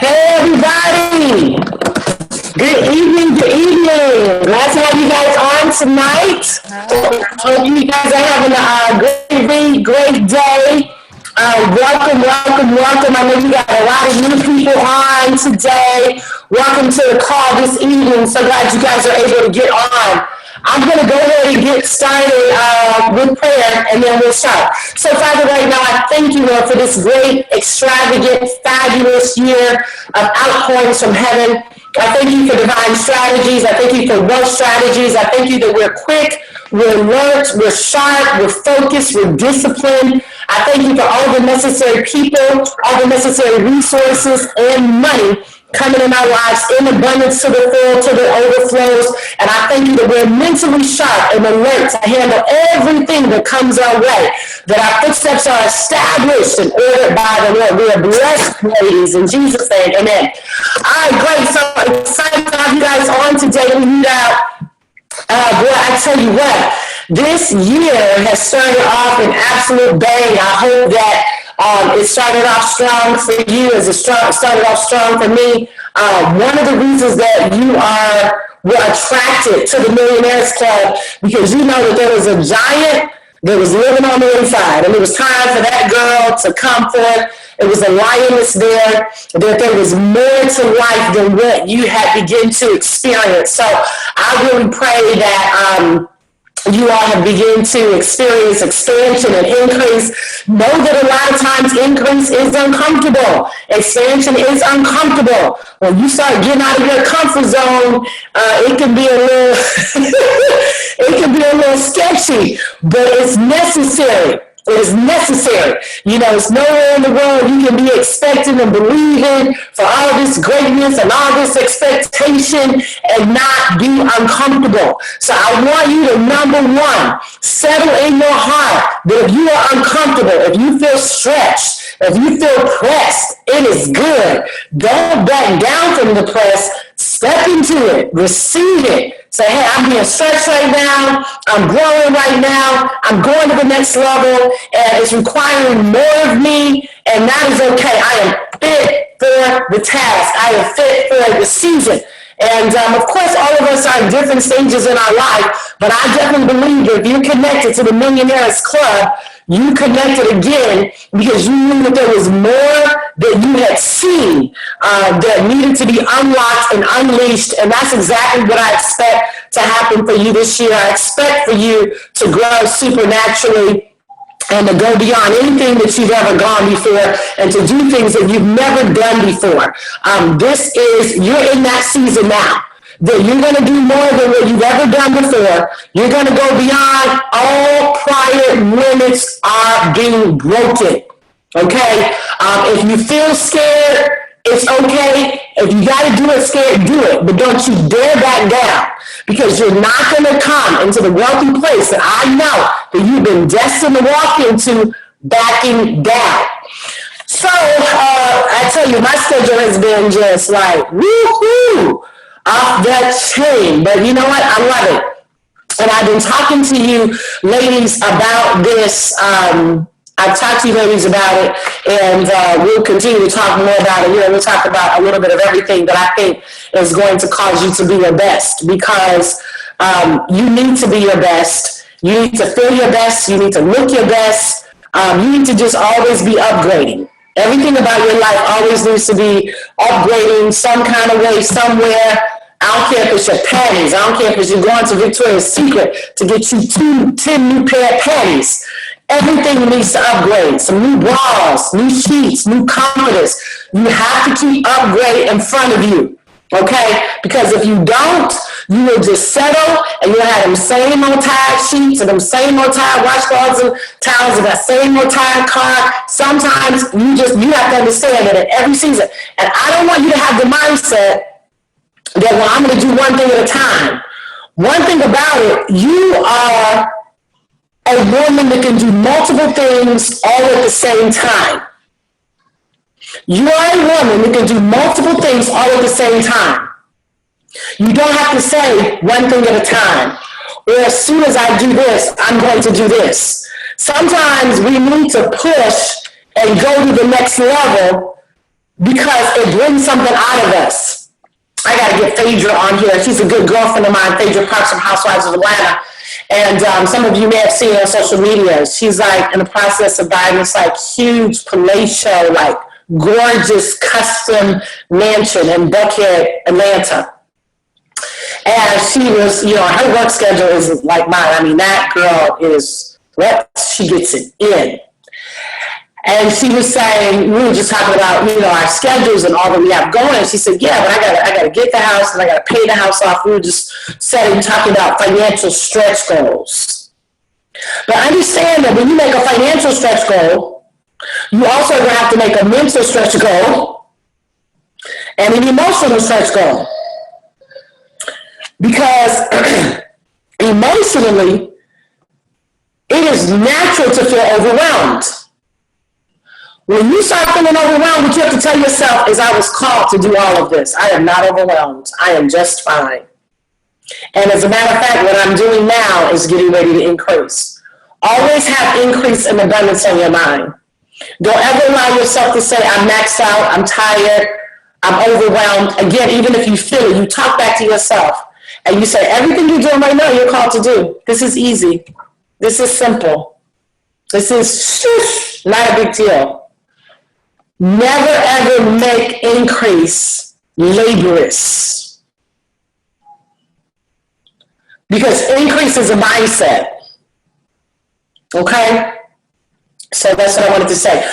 Hey everybody! Good evening, good evening. Glad to have you guys on tonight. Hope you guys are having a great day. Welcome. I know you got a lot of new people on today. Welcome to the call this evening. So glad you guys are able to get on. I'm going to go ahead and get started with prayer, and then we'll start. So, Father, right now, I thank you, Lord, for this great, extravagant, fabulous year of outpourings from heaven. I thank you for divine strategies. I thank you for wealth strategies. I thank you that we're quick, we're alert, we're sharp, we're focused, we're disciplined. I thank you for all the necessary people, all the necessary resources and money coming in our lives in abundance to the full, to the overflows. And I thank you that we're mentally sharp and alert to handle everything that comes our way, that our footsteps are established and ordered by the Lord. We are blessed, ladies, in Jesus' name, amen. All right, great. So excited to have you guys on today. We need boy, I tell you what, this year has started off an absolute bang. I hope that it started off strong for you as it started off strong for me. One of the reasons that were attracted to the Millionairess Club, because you know that there was a giant that was living on the inside, and it was time for that girl to come forth. It was a lioness there, that there was more to life than what you had begun to experience. So I really pray that you all have begun to experience expansion and increase. Know that a lot of times increase is uncomfortable. Expansion is uncomfortable. When you start getting out of your comfort zone, it can be a little, it can be a little sketchy, but it's necessary. It is necessary. You know, it's nowhere in the world you can be expecting and believing for all this greatness and all this expectation and not be uncomfortable. So I want you to, number one, settle in your heart that if you are uncomfortable, if you feel stretched, if you feel pressed, it is good. Don't back down from the press. Step into it. Receive it. Say, hey, I'm being stretched right now. I'm growing right now. I'm going to the next level, and it's requiring more of me, and that is okay. I am fit for the task. I am fit for the season. And of course, all of us are in different stages in our life, but I definitely believe that if you're connected to the Millionairess Club, you connected again because you knew that there was more that you had seen that needed to be unlocked and unleashed. And that's exactly what I expect to happen for you this year. I expect for you to grow supernaturally and to go beyond anything that you've ever gone before and to do things that you've never done before. You're in that season now. That you're going to do more than what you've ever done before. You're going to go beyond. All prior limits are being broken. Okay? If you feel scared, it's okay. If you got to do it scared, do it. But don't you dare back down. Because you're not going to come into the wealthy place that I know that you've been destined to walk into backing down. So, I tell you, my schedule has been just like, woo-hoo, off the chain. But you know what? I love it. And I've been talking to you ladies about this. I've talked to you ladies about it, and we'll continue to talk more about it. You know, we'll talk about a little bit of everything that I think is going to cause you to be your best, because you need to be your best. You need to feel your best. You need to look your best. You need to just always be upgrading. Everything about your life always needs to be upgrading some kind of way, somewhere. I don't care if it's your panties. I don't care if it's you're going to Victoria's Secret to get you 10 new pair of panties. Everything needs to upgrade. Some new bras, new sheets, new comforters. You have to keep upgrading in front of you. Okay? Because if you don't, you will just settle and you'll have them same old tired sheets and them same old tired washcloths and towels and that same old tired car. Sometimes you have to understand that in every season. And I don't want you to have the mindset that, well, I'm going to do one thing at a time. One thing about it, you are a woman that can do multiple things all at the same time. You are a woman that can do multiple things all at the same time. You don't have to say one thing at a time. Or as soon as I do this, I'm going to do this. Sometimes we need to push and go to the next level because it brings something out of us. I got to get Phaedra on here. She's a good girlfriend of mine, Phaedra Parks from Housewives of Atlanta. And some of you may have seen her on social media. She's like in the process of buying this like huge palatial, like gorgeous custom mansion in Buckhead, Atlanta. And she was, you know, her work schedule is like mine. I mean, that girl is, she gets it in. And she was saying, we were just talking about, you know, our schedules and all that we have going. And she said, yeah, but I gotta get the house and I gotta pay the house off. We were just talking about financial stretch goals. But understand that when you make a financial stretch goal, you also are gonna have to make a mental stretch goal and an emotional stretch goal. Because emotionally, it is natural to feel overwhelmed. When you start feeling overwhelmed, what you have to tell yourself is, I was called to do all of this. I am not overwhelmed. I am just fine. And as a matter of fact, what I'm doing now is getting ready to increase. Always have increase and abundance on your mind. Don't ever allow yourself to say, I'm maxed out, I'm tired, I'm overwhelmed. Again, even if you feel it, you talk back to yourself and you say, everything you're doing right now, you're called to do. This is easy. This is simple. This is not a big deal. Never ever make increase laborious. Because increase is a mindset. Okay? So that's what I wanted to say.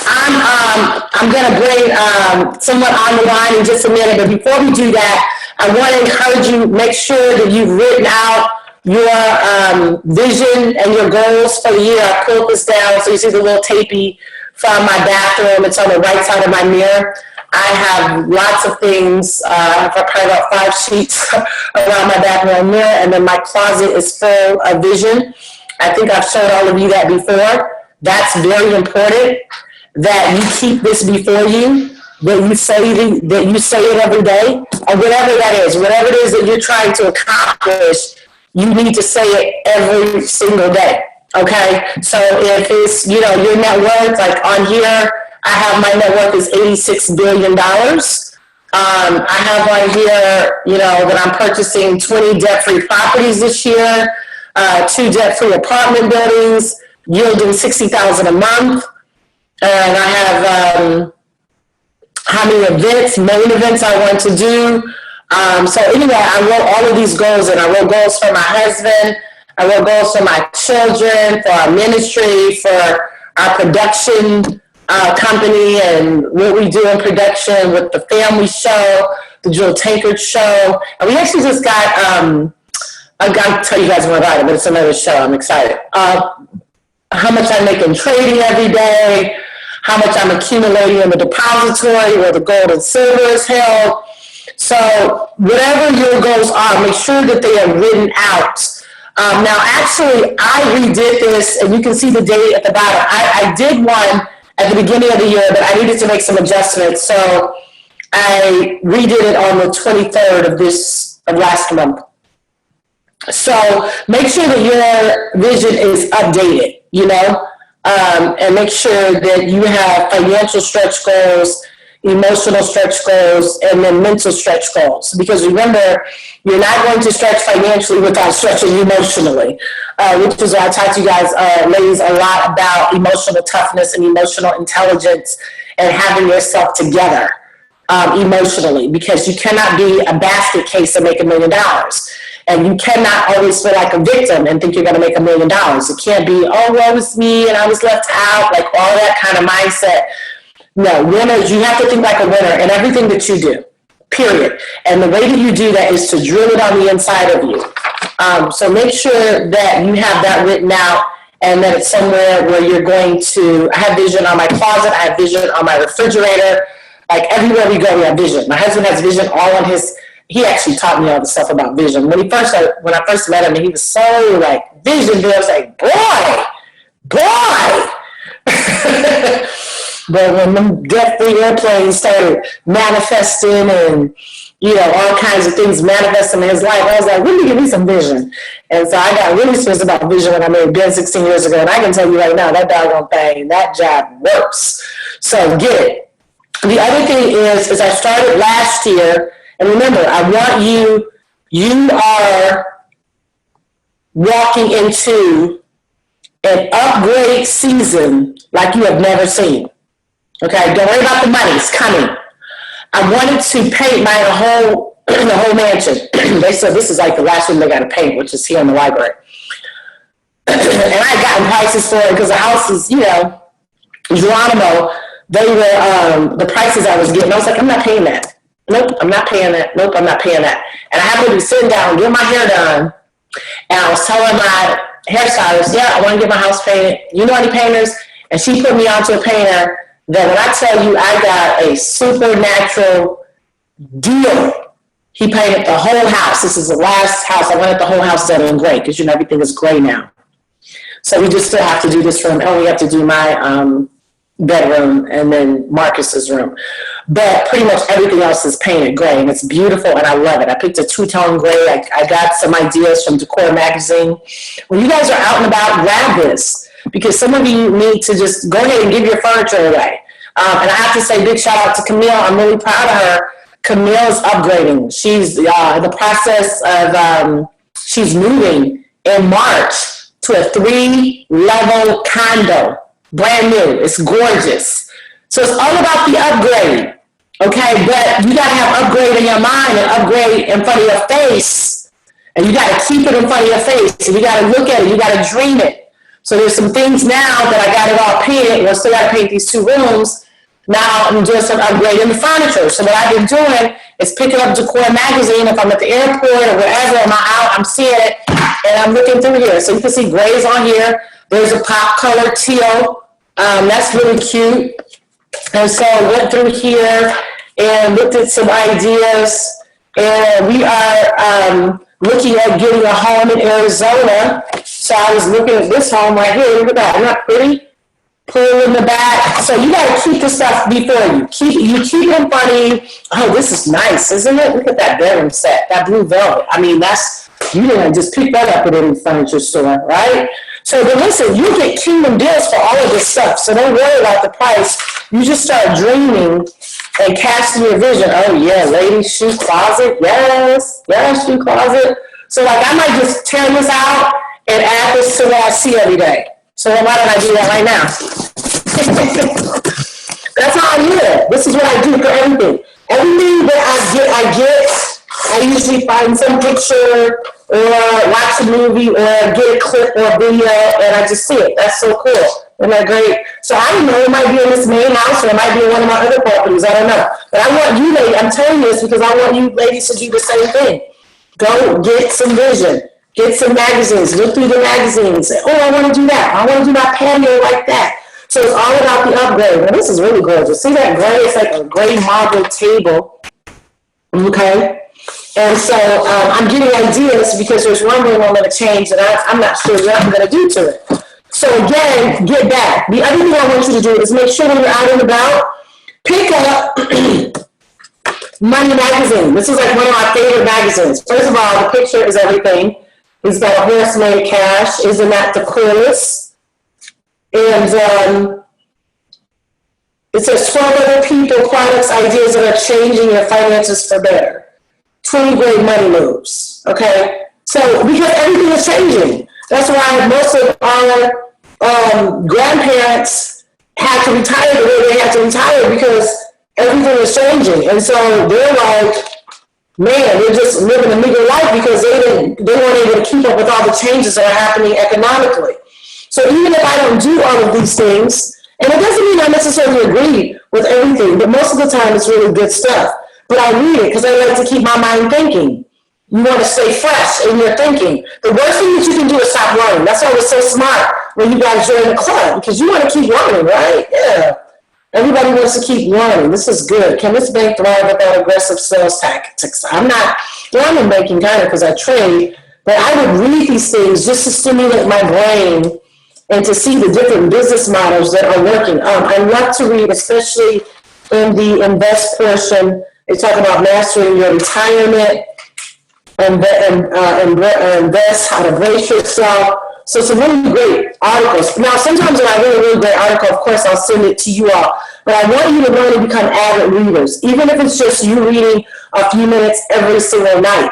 I'm going to bring someone on the line in just a minute, but before we do that, I want to encourage you, make sure that you've written out your vision and your goals for the year. I pulled this down so you see the little tapey from my bathroom. It's on the right side of my mirror. I have lots of things. I have probably about 5 sheets around my bathroom mirror, and then my closet is full of vision. I think I've shown all of you that before. That's very important, that you keep this before you, that you say it every day, or whatever that is. Whatever it is that you're trying to accomplish, you need to say it every single day. Okay, so if it's, you know, your net worth, like on here, I have my net worth is $86 billion. I have on here, you know, that I'm purchasing 20 debt-free properties this year, 2 debt-free apartment buildings, yielding $60,000 a month. And I have how many events, main events I want to do. So anyway, I wrote all of these goals, and I wrote goals for my husband. I wrote goals for my children, for our ministry, for our production company, and what we do in production with the family show, the Jewel Tankard show. And we actually just got, I've got to tell you guys more about it, but it's another show. I'm excited. How much I make in trading every day, how much I'm accumulating in the depository where the gold and silver is held. So whatever your goals are, make sure that they are written out. Now, actually, I redid this, and you can see the date at the bottom. I did one at the beginning of the year, but I needed to make some adjustments. So I redid it on the 23rd of last month. So make sure that your vision is updated, you know, and make sure that you have financial stretch goals, emotional stretch goals, and then mental stretch goals. Because remember, you're not going to stretch financially without stretching emotionally, which is why I talk to you guys, ladies, a lot about emotional toughness and emotional intelligence and having yourself together emotionally, because you cannot be a basket case and make $1 million. And you cannot always feel like a victim and think you're going to make $1 million. It can't be, oh, well, it was me and I was left out, like all that kind of mindset. No, winners, you have to think like a winner in everything that you do, period. And the way that you do that is to drill it on the inside of you. So make sure that you have that written out and that it's somewhere where you're going to, I have vision on my closet, I have vision on my refrigerator. Like everywhere we go, we have vision. My husband has vision all on his, he actually taught me all the stuff about vision. When I first met him, he was so like, vision, I was like, boy. But when them debt-free airplanes started manifesting and, you know, all kinds of things manifesting in his life, I was like, let me give me some vision. And so I got really serious about vision when I made Ben 16 years ago. And I can tell you right now, that doggone thing, that job works. So get it. The other thing is I started last year, and remember, I want you are walking into an upgrade season like you have never seen. Okay, don't worry about the money, it's coming. I wanted to paint my the whole mansion. They said this is like the last room they got to paint, which is here in the library. And I had gotten prices for it because the house is, Geronimo, they were, the prices I was getting, I was like, I'm not paying that. Nope, I'm not paying that. Nope, I'm not paying that. And I happened to be sitting down, getting my hair done, and I was telling my hairstylist, yeah, I want to get my house painted. You know any painters? And she put me onto a painter that when I tell you I got a supernatural deal. He painted the whole house. This is the last house. I wanted the whole house done in gray because, everything is gray now. So we just still have to do this room. And we have to do my bedroom and then Marcus's room. But pretty much everything else is painted gray, and it's beautiful, and I love it. I picked a two-tone gray. I got some ideas from Decor Magazine. When you guys are out and about, grab this, because some of you need to just go ahead and give your furniture away. And I have to say big shout out to Camille. I'm really proud of her. Camille's upgrading. She's in the process of, she's moving in March to a 3-level condo. Brand new. It's gorgeous. So it's all about the upgrade. Okay, but you got to have upgrade in your mind and upgrade in front of your face. And you got to keep it in front of your face. And you got to look at it. You got to dream it. So there's some things now that I got it all painted. I still got to paint these 2 rooms. Now I'm doing some upgrading the furniture. So what I've been doing is picking up Decor Magazine. If I'm at the airport or wherever, I'm out, I'm seeing it, and I'm looking through here. So you can see grays on here. There's a pop color teal. That's really cute. And so I went through here and looked at some ideas. And we are looking at getting a home in Arizona. So I was looking at this home right here. Look at that. Isn't that pretty? Pool in the back. So you got to keep the stuff before you. Keep it in front of you. Oh, this is nice, isn't it? Look at that bedroom set. That blue velvet. I mean, you didn't just pick that up at any furniture store, right? So, but listen, you get kingdom deals for all of this stuff. So don't worry about the price. You just start dreaming and casting your vision. Oh, yeah, ladies' shoe closet. Yes, shoe closet. So, like, I might just tear this out and add this to what I see every day. So why don't I do that right now? That's how I do it. This is what I do for everything. Everything that I usually find some picture or watch a movie or get a clip or a video, and I just see it. That's so cool. Isn't that great? So I don't know, it might be in this main house or it might be in one of my other properties. I don't know. But I want you ladies, I'm telling you this because I want you ladies to do the same thing. Go get some vision. Get some magazines. Look through the magazines. Say, oh, I want to do that. I want to do my patio like that. So it's all about the upgrade. Now, this is really gorgeous. See that gray? It's like a gray marble table. Okay? And so I'm getting ideas because there's one room I'm going to change and I'm not sure what I'm going to do to it. So again, get back. The other thing I want you to do is make sure when you're out and about, pick up Money Magazine. This is like one of my favorite magazines. First of all, the picture is everything. He's got a horse made cash. Isn't that the coolest? And it says 12 other people, products, ideas that are changing your finances for better. 20 great money moves. Okay? So, because everything is changing. That's why most of our grandparents had to retire the way they had to retire because everything is changing. And so they're like, man, they're just living a meager life because they weren't able to keep up with all the changes that are happening economically. So even if I don't do all of these things, and it doesn't mean I necessarily agree with everything, but most of the time it's really good stuff. But I read it because I like to keep my mind thinking. You want to stay fresh in your thinking. The worst thing that you can do is stop learning. That's why it's so smart when you guys join the club, because you want to keep learning, right? Yeah. Everybody wants to keep learning. This is good. Can this bank thrive without aggressive sales tactics? I'm in banking kind of because I trade, but I would read these things just to stimulate my brain and to see the different business models that are working. I love to read, especially in the invest portion. They talk about mastering your retirement and invest, how to brace yourself. So some really great articles. Now, sometimes when I read a really great article, of course, I'll send it to you all. But I want you to learn to become avid readers, even if it's just you reading a few minutes every single night.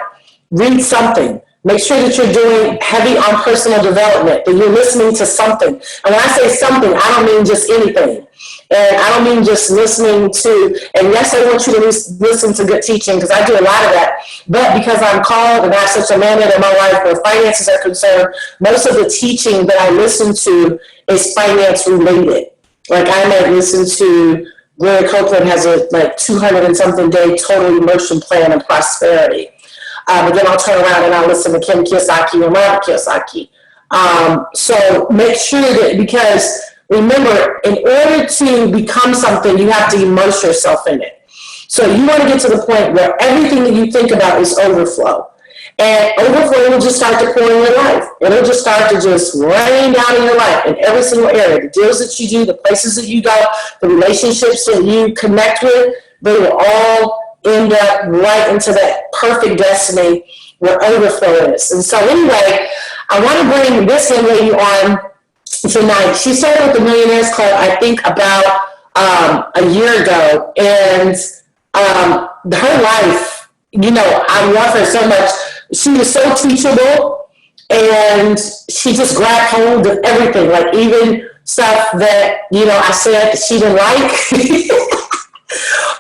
Read something. Make sure that you're doing heavy on personal development, that you're listening to something. And when I say something, I don't mean just anything. And I don't mean just listening to, and yes, I want you to listen to good teaching, because I do a lot of that. But because I'm called and I have such a mandate in my life where finances are concerned, most of the teaching that I listen to is finance related. Like I might listen to Gary Copeland has a 200 and something day total immersion plan and prosperity. But then I'll turn around and I'll listen to Kim Kiyosaki and Robert Kiyosaki. So make sure that, because remember, in order to become something, you have to immerse yourself in it. So you want to get to the point where everything that you think about is overflow. And overflow will just start to pour in your life. It'll just start to just rain down in your life in every single area. The deals that you do, the places that you go, the relationships that you connect with, they will all end up right into that perfect destiny where overflow is. And so anyway, I want to bring this young lady on tonight. She started with the Millionairess Club, I think, about a year ago. And her life, I love her so much. She was so teachable, and she just grabbed hold of everything, like even stuff that, I said that she didn't like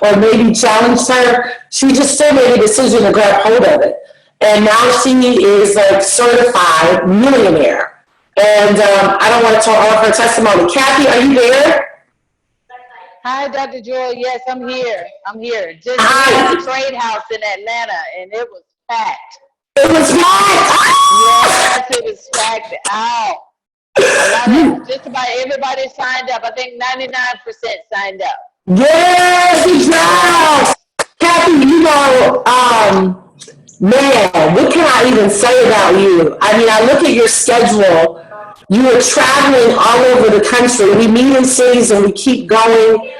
or maybe challenged her. She just still made a decision to grab hold of it. And now she is certified millionaire. And I don't want to tell all of her testimony. Kathy, are you there? Hi, Dr. Joy. Yes, I'm here. Just at the Trade House in Atlanta, and it was packed. It was packed. Yes, it was packed out. Just about everybody signed up. I think 99% signed up. Yes, exactly. Kathy, man, what can I even say about you? I mean, I look at your schedule. You are traveling all over the country. We meet in cities and we keep going.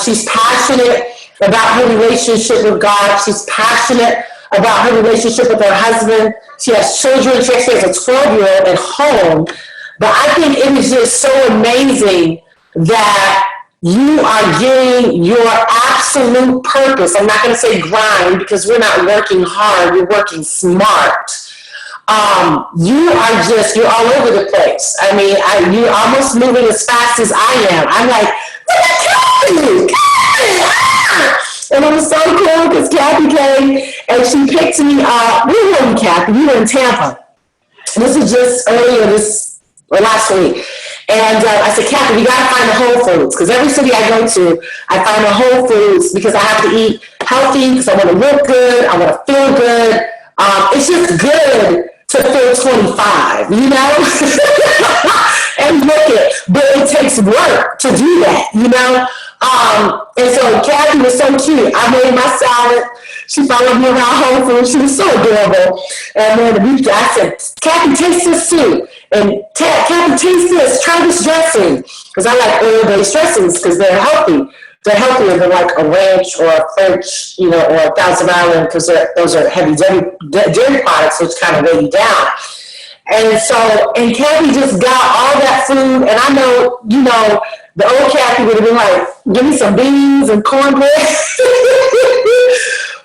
She's passionate about her relationship with God. She's passionate about her relationship with her husband. She has children. She actually has a 12-year-old at home. But I think it is just so amazing that you are getting your absolute purpose. I'm not going to say grind, because we're not working hard. We're working smart. You're all over the place. I mean, you're almost moving as fast as I am. I'm like, and it was so cool because Kathy came and she picked me up. Where were you, Kathy? You were in Tampa. This is just last week. And I said, Kathy, we got to find the Whole Foods, because every city I go to, I find the Whole Foods because I have to eat healthy, because I want to look good, I want to feel good. It's just good to feel 25, and look it. But it takes work to do that, And so Kathy was so cute. I made my salad. She followed me around Whole Foods. She was so adorable. And then I said, Kathy, taste this too. And Kathy, taste this. Try this dressing. Because I like oil-based dressings because they're healthy. They're healthier than like a ranch or a French, or a Thousand Island, because those are heavy dairy products, which kind of weigh you down. And Kathy just got all that food. And I know, the old Kathy would have been like, give me some beans and cornbread.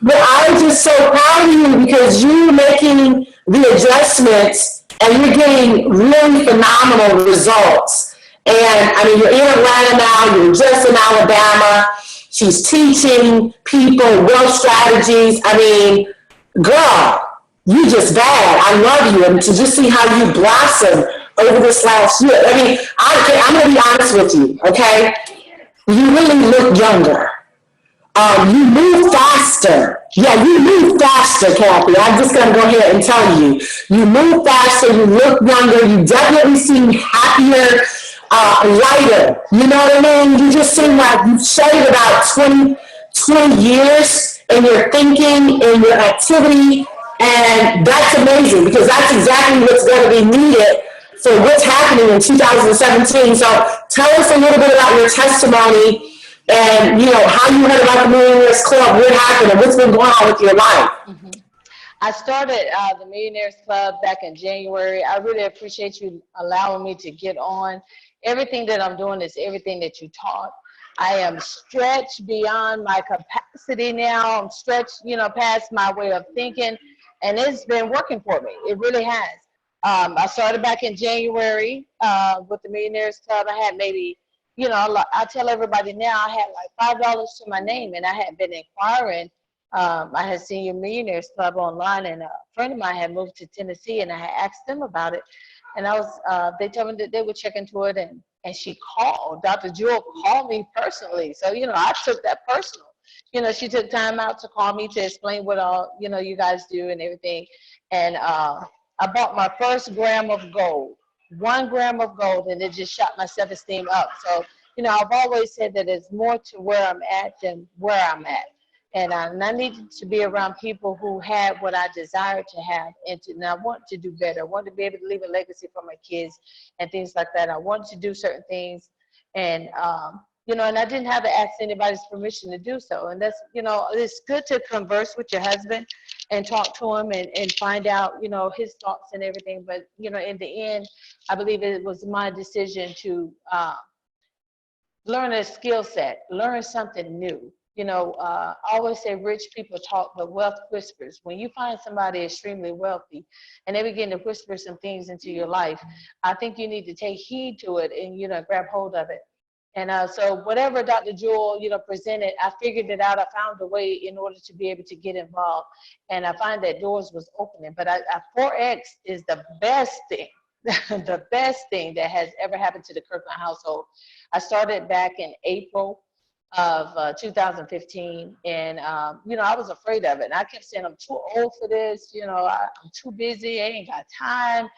But I'm just so proud of you, because you're making the adjustments and you're getting really phenomenal results. And I mean, you're in Atlanta now, you're just in Alabama. She's teaching people wealth strategies. I mean, girl, you just bad. I love you. And to just see how you blossom over this last year. I mean, I'm going to be honest with you, okay? You really look younger. You move faster. Yeah, you move faster, Kathy. I'm just going to go ahead and tell you. You move faster. You look younger. You definitely seem happier, lighter. You know what I mean? You just seem like you've shaved about 20 years in your thinking, in your activity. And that's amazing, because that's exactly what's going to be needed for what's happening in 2017. So tell us a little bit about your testimony and, how you heard about the Millionairess Club, what happened, and what's been going on with your life. Mm-hmm. I started the Millionaires Club back in January. I really appreciate you allowing me to get on. Everything that I'm doing is everything that you taught. I am stretched beyond my capacity now. I'm stretched, past my way of thinking, and it's been working for me. It really has. I started back in January with the Millionaires Club. I had maybe, I tell everybody now I had like $5 to my name, and I had been inquiring. I had seen your Millionaires Club online, and a friend of mine had moved to Tennessee, and I had asked them about it. And they told me that they would check into it, and she called. Dr. Jewel called me personally. So, I took that personal. She took time out to call me to explain what all, you guys do and everything. And I bought my first gram of gold, 1 gram of gold, and it just shot my self-esteem up. So, I've always said that there's more to where I'm at than where I'm at. And I needed to be around people who had what I desired to have, and I want to do better. I want to be able to leave a legacy for my kids and things like that. I wanted to do certain things, and and I didn't have to ask anybody's permission to do so. And that's, it's good to converse with your husband and talk to him and find out, his thoughts and everything. But in the end, I believe it was my decision to learn a skill set, learn something new. I always say rich people talk, but wealth whispers. When you find somebody extremely wealthy and they begin to whisper some things into your life, I think you need to take heed to it and, grab hold of it. And so whatever Dr. Jewel, presented, I figured it out. I found a way in order to be able to get involved. And I find that doors was opening. But 4X is the best thing, the best thing that has ever happened to the Kirkland household. I started back in April of 2015, and I was afraid of it, and I kept saying I'm too old for this, I'm too busy, I ain't got time.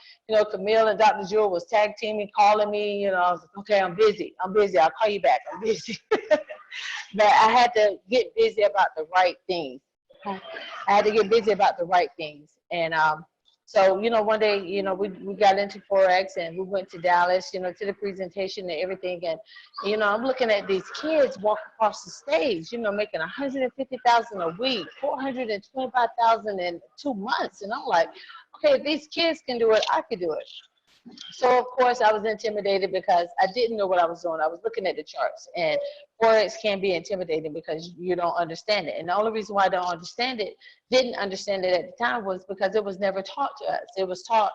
Camille and Dr. Jewel was tag teaming, calling me, I was like, okay, I'm busy, I'll call you back, I'm busy. But I had to get busy about the right things. And so, one day, we got into Forex, and we went to Dallas, to the presentation and everything. And, I'm looking at these kids walk across the stage, making $150,000 a week, $425,000 in 2 months. And I'm like, okay, if these kids can do it, I could do it. So, of course, I was intimidated because I didn't know what I was doing. I was looking at the charts, and Forex can be intimidating because you don't understand it. And the only reason why I didn't understand it at the time was because it was never taught to us. It was taught,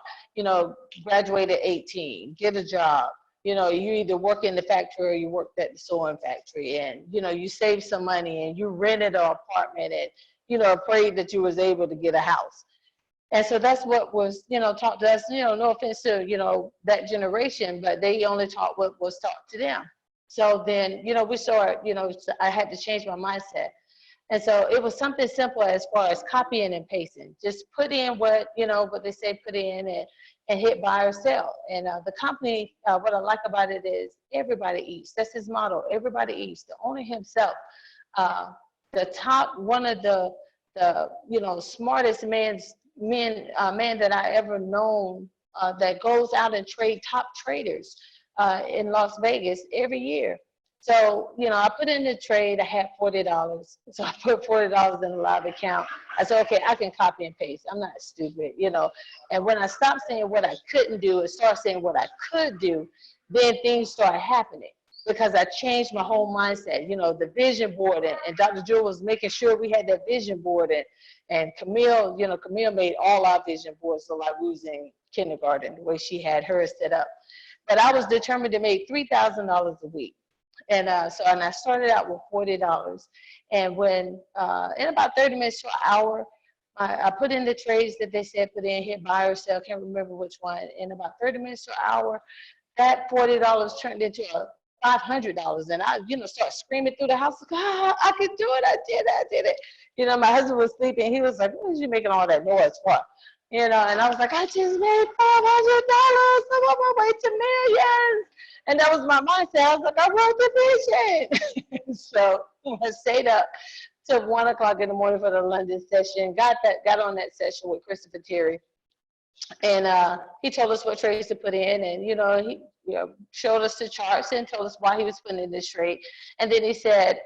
graduate at 18, get a job. You either work in the factory or you worked at the sewing factory, and, you saved some money and you rented an apartment and, prayed that you was able to get a house. And so that's what was, taught to us, no offense to, that generation, but they only taught what was taught to them. So then, we started, I had to change my mindset. And so it was something simple as far as copying and pasting. Just put in what they say put in and hit buy or sell. And the company, what I like about it is everybody eats. That's his motto. Everybody eats. The owner himself, one of the smartest man that I ever known that goes out and trade top traders in Las Vegas every year. So, I put in the trade, I had $40. So I put $40 in a live account. I said, okay, I can copy and paste. I'm not stupid, And when I stopped saying what I couldn't do and started saying what I could do, then things started happening. Because I changed my whole mindset, the vision board, and Dr. Jewel was making sure we had that vision board, and Camille, Camille made all our vision boards so like we was in kindergarten, the way she had hers set up. But I was determined to make $3,000 a week. And so I started out with $40. And when, in about 30 minutes to an hour, I put in the trades that they said put in, hit buy or sell, can't remember which one. In about 30 minutes to an hour, that $40 turned into $500, and I, start screaming through the house, God, I can do it, I did it. My husband was sleeping, he was like, what is you making all that noise for? And I was like, I just made $500, I'm on my way to millions. And that was my mindset. I was like, I wrote the vision. So I stayed up till 1 o'clock in the morning for the London session, got on that session with Christopher Terry. And he told us what trades to put in, and he showed us the charts and told us why he was putting in this trade. And then he said,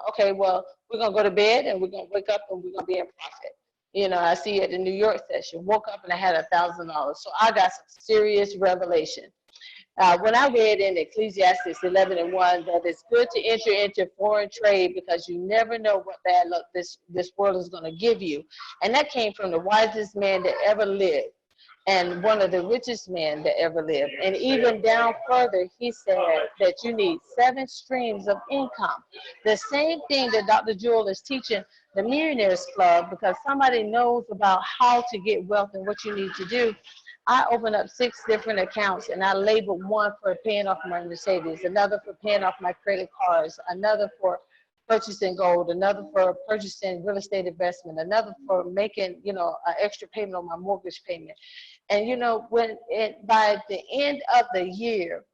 okay, well, we're gonna go to bed and we're gonna wake up and we're gonna be in profit. You know, I see at the New York session, woke up and I had $1,000. So I got some serious revelation. When I read in Ecclesiastes 11:1 that it's good to enter into foreign trade because you never know what bad luck this world is going to give you. And that came from the wisest man that ever lived and one of the richest men that ever lived. And even down further, he said that you need 7 streams of income. The same thing that Dr. Jewel is teaching the Millionaires Club, because somebody knows about how to get wealth and what you need to do. I opened up 6 different accounts, and I labeled one for paying off my Mercedes, another for paying off my credit cards, another for purchasing gold, another for purchasing real estate investment, another for making, you know, an extra payment on my mortgage payment. And, you know, by the end of the year,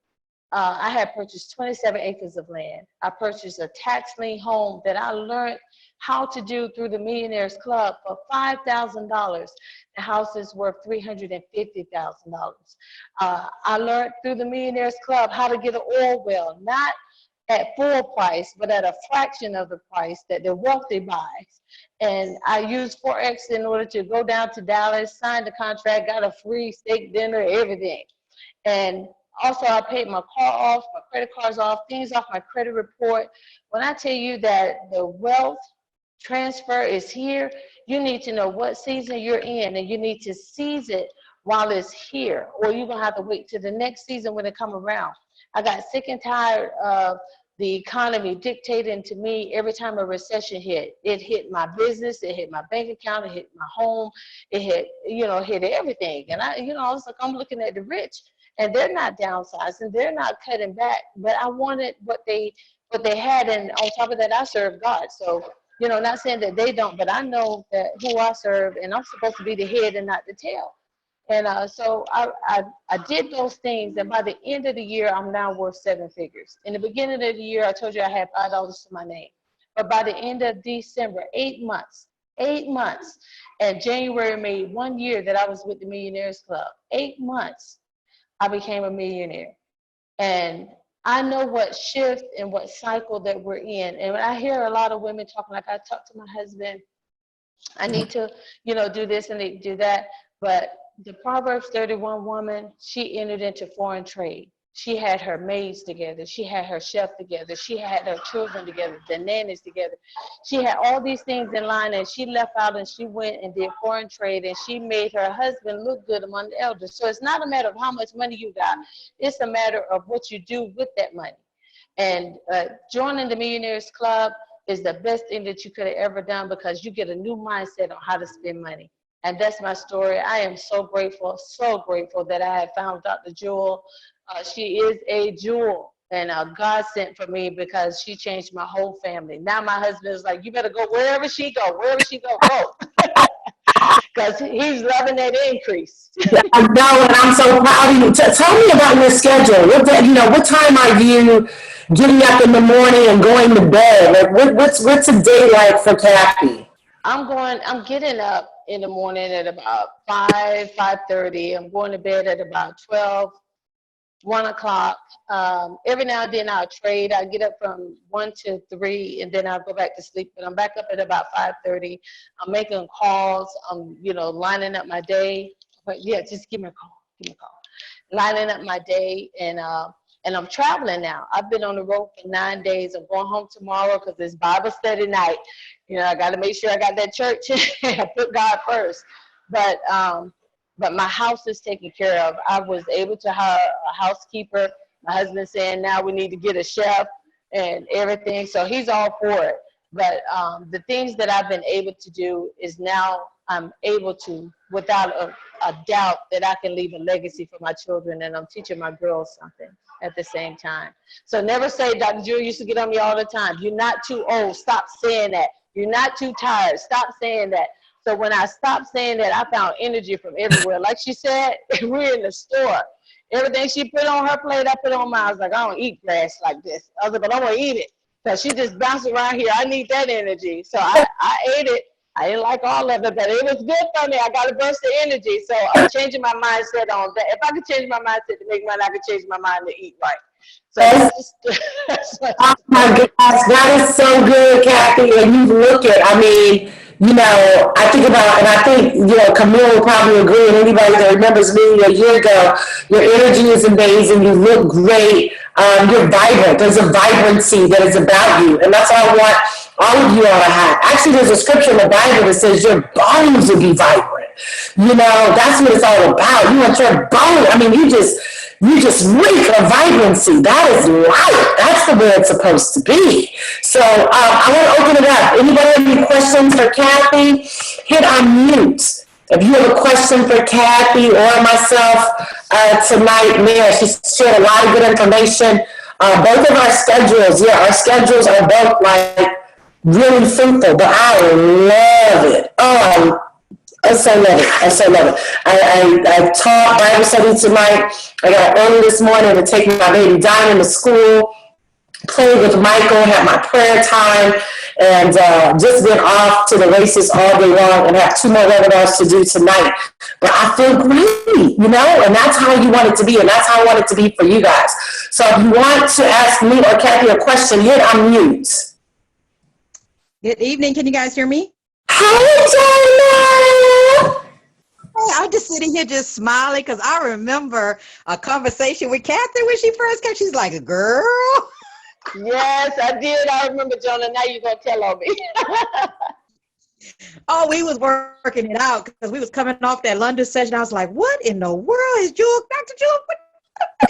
I had purchased 27 acres of land. I purchased a tax lien home that I learned how to do through the Millionaires Club for $5,000. The house is worth $350,000. I learned through the Millionaires Club how to get an oil well, not at full price, but at a fraction of the price that the wealthy buys. And I used Forex in order to go down to Dallas, sign the contract, got a free steak dinner, everything. And also, I paid my car off, my credit cards off, things off my credit report. When I tell you that the wealth transfer is here, you need to know what season you're in, and you need to seize it while it's here, or you're going to have to wait till the next season when it come around. I got sick and tired of the economy dictating to me every time a recession hit. It hit my business, it hit my bank account, it hit my home, it hit, you know, hit everything. And I was like, I'm looking at the rich, and they're not downsizing, they're not cutting back, but I wanted what they had, and on top of that, I serve God. So, you know, not saying that they don't, but I know that who I serve, and I'm supposed to be the head and not the tail. And so I did those things, and by the end of the year, I'm now worth 7 figures. In the beginning of the year, I told you I had $5 to my name. But by the end of December, 8 months, and January made 1 year that I was with the Millionaires Club. 8 months, I became a millionaire. And I know what shift and what cycle that we're in. And when I hear a lot of women talking, like I talked to my husband, I need to, you know, do this and do that. But the Proverbs 31 woman, she entered into foreign trade. She had her maids together. She had her chef together. She had her children together, the nannies together. She had all these things in line, and she left out and she went and did foreign trade, and she made her husband look good among the elders. So it's not a matter of how much money you got. It's a matter of what you do with that money. And joining the Millionaires Club is the best thing that you could have ever done, because you get a new mindset on how to spend money. And that's my story. I am so grateful that I have found Dr. Jewel. She is a jewel, and God sent for me, because she changed my whole family. Now my husband is like, you better go wherever she go, go. Because he's loving that increase. I know, and I'm so proud of you. Tell me about your schedule. What time are you getting up in the morning and going to bed? Like, what's a day like for Kathy? I'm getting up in the morning at about 5:30. I'm going to bed at about 1 o'clock. Every now and then I'll trade. I get up from 1 to 3, and then I'll go back to sleep. But I'm back up at about 5:30. I'm making calls. I'm, lining up my day. But yeah, just give me a call. Lining up my day, and I'm traveling now. I've been on the road for 9 days. I'm going home tomorrow because it's Bible study night. I got to make sure I got that church. I put God first. But my house is taken care of. I was able to hire a housekeeper. My husband saying now we need to get a chef and everything. So he's all for it. But the things that I've been able to do is now I'm able to, without a doubt, that I can leave a legacy for my children, and I'm teaching my girls something at the same time. So never say, Dr. Jewel used to get on me all the time, you're not too old, stop saying that. You're not too tired, stop saying that. So when I stopped saying that, I found energy from everywhere. Like she said, we're in the store. Everything she put on her plate, I put on mine. I was like, I don't eat grass like this. I was like, but I'm going to eat it. Because she just bounced around here. I need that energy. So I ate it. I didn't like all of it, but it was good for me. I got a burst of energy. So I'm changing my mindset on that. If I could change my mindset to make money, I could change my mind to eat right. So oh my gosh, that is so good, Kathy. And you look it. I mean, you know, I think about, and I think, you know, Camille will probably agree, and anybody that remembers me a year ago, your energy is amazing, you look great, you're vibrant, there's a vibrancy that is about you, and that's all I want all of you all to have. Actually, there's a scripture in the Bible that says your bones will be vibrant. You know, that's what it's all about. You want your bone, I mean, you just reek of vibrancy. That is life. That's the way it's supposed to be. So I want to open it up. Anybody have any questions for Kathy? Hit on mute. If you have a question for Kathy or myself tonight, man, she shared a lot of good information. Both of our schedules, our schedules are both like really fruitful, but I love it. I so love it. I so love it. I taught Bible study tonight. I got early this morning to take my baby Diamond to school, played with Michael, had my prayer time, and just been off to the races all day long and have 2 more webinars to do tonight. But I feel great, you know, and that's how you want it to be, and that's how I want it to be for you guys. So if you want to ask me or Kathy a question, hit unmute. Good evening. Can you guys hear me? Hi, Dana. Hey, I'm just sitting here just smiling because I remember a conversation with Kathy when she first came. She's like, girl. Yes, I did. I remember, Jonah. Now you're going to tell on me. Oh, we was working it out because we was coming off that London session. I was like, what in the world is Dr. Jewel? What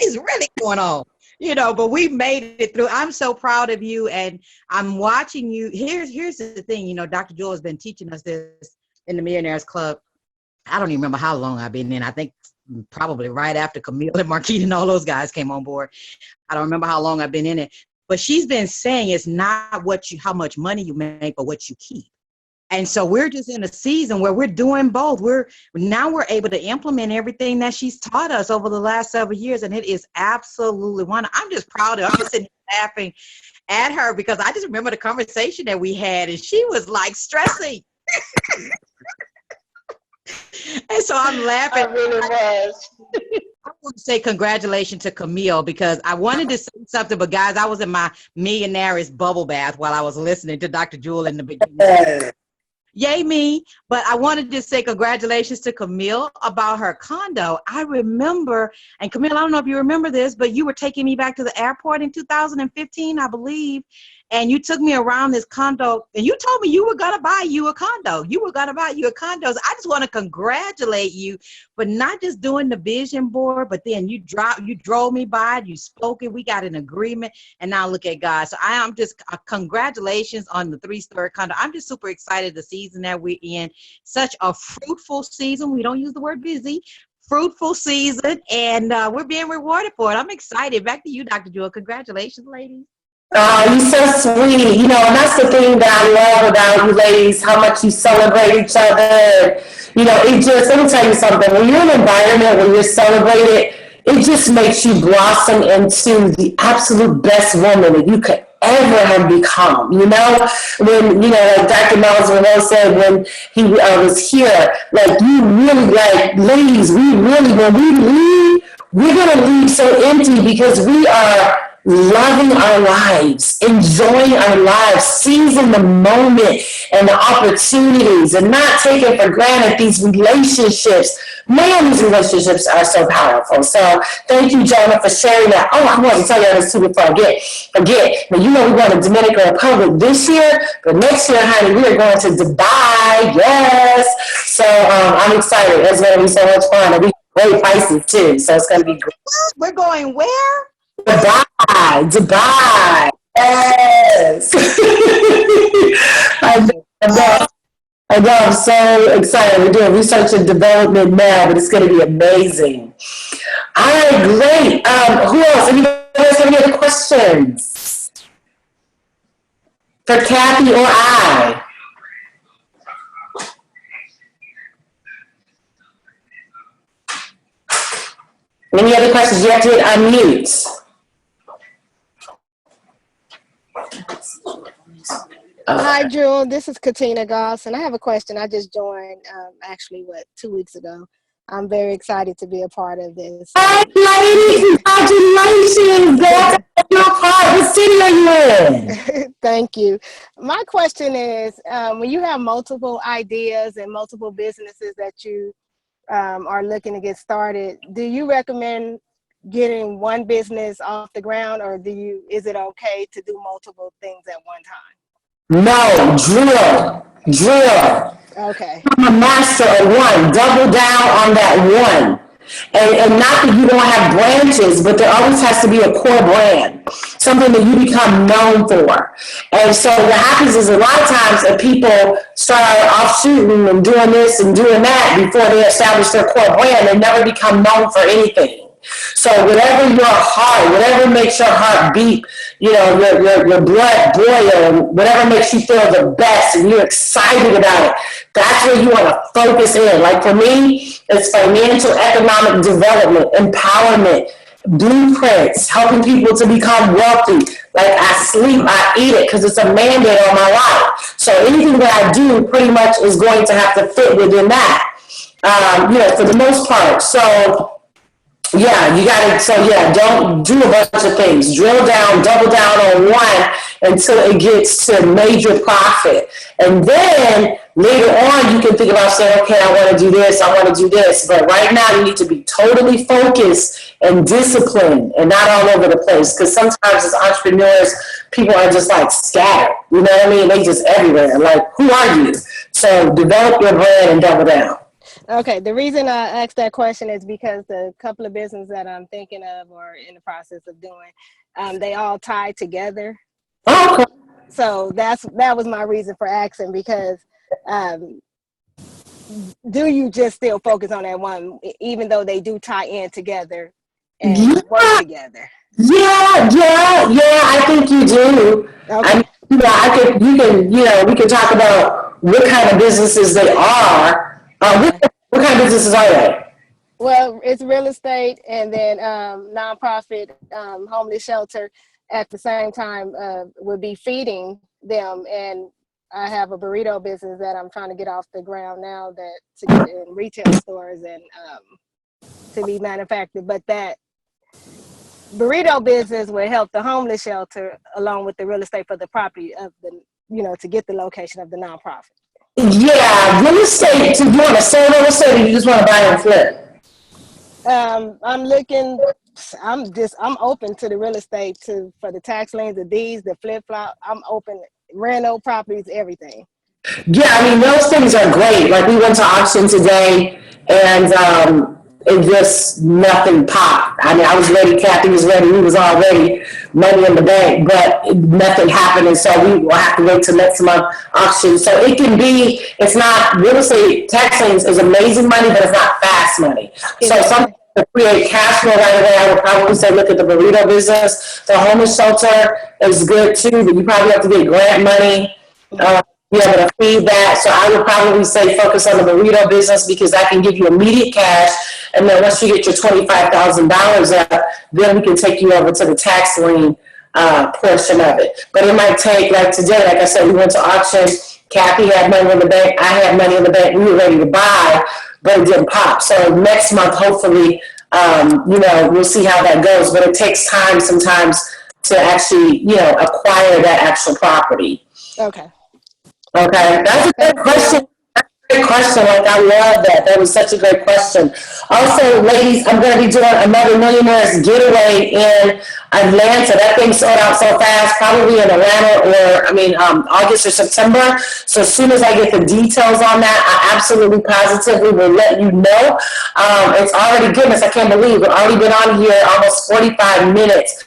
is really going on? You know, but we made it through. I'm so proud of you, and I'm watching you. Here's the thing, you know, Dr. Jewel has been teaching us this in the Millionaires Club. I don't even remember how long I've been in. I think probably right after Camille and Marquita and all those guys came on board. I don't remember how long I've been in it. But she's been saying it's not how much money you make, but what you keep. And so we're just in a season where we're doing both. We're able to implement everything that she's taught us over the last several years, and it is absolutely wonderful. I'm just proud of her. I'm just sitting here laughing at her because I just remember the conversation that we had, and she was like stressing. And so I'm laughing. I really was. I want to say congratulations to Camille because I wanted to say something, but guys, I was in my Millionairess bubble bath while I was listening to Dr. Jewel in the beginning. Yay me. But I wanted to say congratulations to Camille about her condo. I remember, and Camille, I don't know if you remember this, but you were taking me back to the airport in 2015, I believe. And you took me around this condo and you told me you were going to buy you a condo. You were going to buy you a condo. So I just want to congratulate you for not just doing the vision board, but then you drove me by it, you spoke it, we got an agreement, and now look at God. So I am just congratulations on the 3-story condo. I'm just super excited the season that we're in. Such a fruitful season. We don't use the word busy. Fruitful season, and we're being rewarded for it. I'm excited. Back to you, Dr. Jewel. Congratulations, ladies. Oh, you're so sweet. You know, and that's the thing that I love about you ladies, how much you celebrate each other. You know, let me tell you something. When you're in an environment where you're celebrated, it just makes you blossom into the absolute best woman that you could ever have become. You know, when, you know, like Dr. Miles Monroe said when he was here, like, you really, like, ladies, when we leave, we're going to leave so empty because we are loving our lives, enjoying our lives, seizing the moment and the opportunities and not taking for granted these relationships. Man, these relationships are so powerful. So thank you, Jonah, for sharing that. Oh, I want to tell you this too before I forget. Now, you know we're going to Dominican Republic this year, but next year, honey, we are going to Dubai. Yes. So I'm excited. It's going to be so much fun. It'll be great prices too. So it's going to be great. We're going where? Dubai. Yes. I know, I'm so excited. We're doing research and development now, but it's going to be amazing. All right, great. Who else? Anybody else have any other questions for Kathy or I? Any other questions? You have to hit unmute. Hi, Jewel. This is Katina Goss, and I have a question. I just joined, actually, 2 weeks ago. I'm very excited to be a part of this. Hey, lady, congratulations. That's your part. What city are you in? Thank you. My question is, when you have multiple ideas and multiple businesses that you are looking to get started, do you recommend getting one business off the ground, or is it okay to do multiple things at one time? No, drill. Okay. I'm a master of one. Double down on that one. And not that you don't have branches, but there always has to be a core brand, something that you become known for. And so what happens is a lot of times that people start offshooting and doing this and doing that before they establish their core brand, they never become known for anything. So whatever your heart, whatever makes your heart beat, your blood boil, whatever makes you feel the best and you're excited about it, that's where you want to focus in. Like for me, it's financial, economic development, empowerment, blueprints, helping people to become wealthy. Like I sleep, I eat it because it's a mandate on my life. So anything that I do pretty much is going to have to fit within that, for the most part. So yeah, don't do a bunch of things. Drill down, double down on one until it gets to major profit. And then later on, you can think about saying, okay, I want to do this, I want to do this. But right now, you need to be totally focused and disciplined and not all over the place. Because sometimes as entrepreneurs, people are just like scattered. You know what I mean? They just everywhere. Like, who are you? So develop your brand and double down. Okay, the reason I asked that question is because the couple of businesses that I'm thinking of or in the process of doing, they all tie together. Okay. So that was my reason for asking, because do you just still focus on that one, even though they do tie in together and work together? Yeah, I think you do. Okay. We could talk about what kind of businesses they are. What kind of businesses are they? Well, it's real estate and then nonprofit, homeless shelter. At the same time, would be feeding them. And I have a burrito business that I'm trying to get off the ground now, to get in retail stores and to be manufactured. But that burrito business will help the homeless shelter along with the real estate for the property of to get the location of the nonprofit. Yeah, real estate. Do you want to sell real estate, or you just want to buy and flip? I'm open to the real estate for the tax liens, the deeds, the flip flop. I'm open, rental properties, everything. Yeah, I mean, those things are great. Like we went to auction today and it just, nothing popped. I mean, I was ready, Kathy was ready, we was all ready, money in the bank, but nothing happened. And so we will have to wait till next month auction. So it's not, real estate tax liens is amazing money, but it's not fast money. So something to create cash flow right away, I would probably say look at the burrito business. The homeless shelter is good too, but you probably have to get grant money. Be able to feed that. So I would probably say focus on the burrito business because that can give you immediate cash. And then once you get your $25,000 up, then we can take you over to the tax lien portion of it. But it might take, like today, like I said, we went to auction. Kathy had money in the bank. I had money in the bank. We were ready to buy, but it didn't pop. So next month, hopefully, we'll see how that goes. But it takes time sometimes to actually, acquire that actual property. Okay. Okay, that's a good question. Great question. Like, I love that. That was such a great question. Also, ladies, I'm going to be doing another Millionairess getaway in Atlanta. That thing sold out so fast, probably in Atlanta August or September. So as soon as I get the details on that, I absolutely positively will let you know. It's already, goodness, I can't believe we've already been on here almost 45 minutes.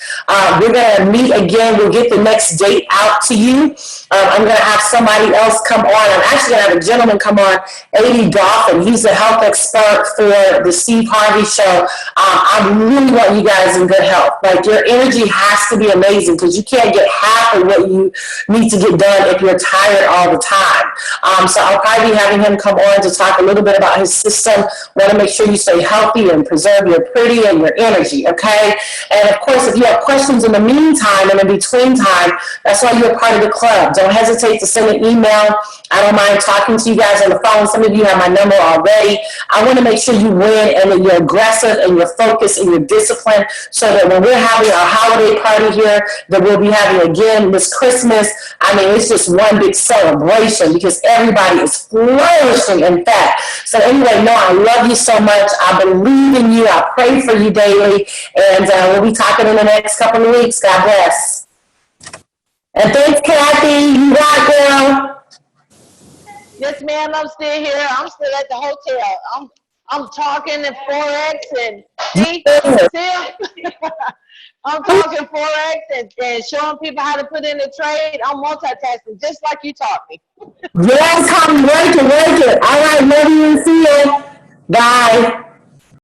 We're going to meet again. We'll get the next date out to you. I'm going to have somebody else come on. I'm actually going to have a gentleman come on, A.D. Goffin. He's a health expert for the Steve Harvey Show. I really want you guys in good health. Like, your energy has to be amazing because you can't get half of what you need to get done if you're tired all the time. So I'll probably be having him come on to talk a little bit about his system. Want to make sure you stay healthy and preserve your pretty and your energy, okay? And of course, if you have questions in the meantime and in between time, that's why you're part of the club. Don't hesitate to send an email. I don't mind talking to you guys on the the phone. Some of you have my number already. I want to make sure you win and that you're aggressive and you're focused and you're disciplined so that when we're having our holiday party here that we'll be having again this Christmas, I mean, it's just one big celebration because everybody is flourishing, in fact. So anyway, no, I love you so much. I believe in you. I pray for you daily. And we'll be talking in the next couple of weeks. God bless. And thanks, Kathy. You rock, girl. Yes, ma'am, I'm still here. I'm still at the hotel. I'm talking in Forex and see, I'm talking Forex and showing people how to put in a trade. I'm multitasking just like you taught me. Yes, honey, work it. All right, love you and see you. Bye.